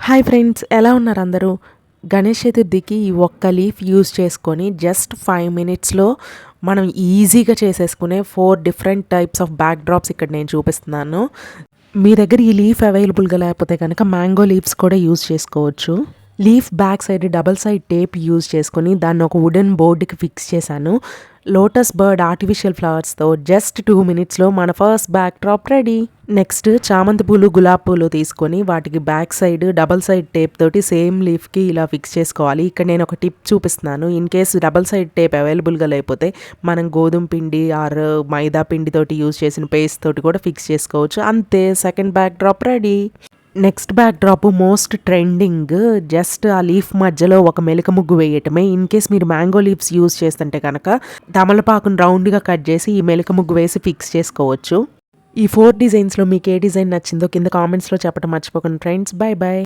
Hi friends, ఎలా ఉన్నారు అందరూ? గణేష్ చతుర్థికి ఈ ఒక్క లీఫ్ యూజ్ చేసుకొని జస్ట్ 5 మినిట్స్లో మనం ఈజీగా చేసేసుకునే 4 different types of back drops ఇక్కడ నేను చూపిస్తున్నాను. మీ దగ్గర ఈ లీఫ్ అవైలబుల్గా లేకపోతే కనుక మ్యాంగో లీవ్స్ కూడా యూజ్ చేసుకోవచ్చు. Leaf back side double side tape use చేసుకొని దాన్ని ఒక వుడెన్ బోర్డుకి ఫిక్స్ చేశాను. లోటస్ బర్డ్ ఆర్టిఫిషియల్ ఫ్లవర్స్తో జస్ట్ 2 మినిట్స్లో మన first back drop ready. Next చామంతి పూలు, గులాబీ పూలు తీసుకొని వాటికి back side double side tape తోటి సేమ్ లీఫ్కి ఇలా ఫిక్స్ చేసుకోవాలి. ఇక్కడ నేను ఒక టిప్ చూపిస్తున్నాను. In case double side tape అవైలబుల్గా లేకపోతే మనం గోధుమ పిండి ఆర్ మైదా పిండి తోటి యూజ్ చేసిన పేస్ట్ తోటి కూడా ఫిక్స్ చేసుకోవచ్చు. అంతే, second back drop ready. Next back drop most trending, just ఆ లీఫ్ మధ్యలో ఒక మెలిక ముగ్గు వేయటమే. ఇన్ కేస్ మీరు మ్యాంగో లీవ్స్ యూజ్ చేస్తుంటే కనుక తమలపాకును రౌండ్గా కట్ చేసి ఈ మెలిక ముగ్గు వేసి ఫిక్స్ చేసుకోవచ్చు. ఈ 4 డిజైన్స్లో మీకు ఏ డిజైన్ నచ్చిందో కింద కామెంట్స్లో చెప్పడం మర్చిపోకండి ఫ్రెండ్స్. Bye bye.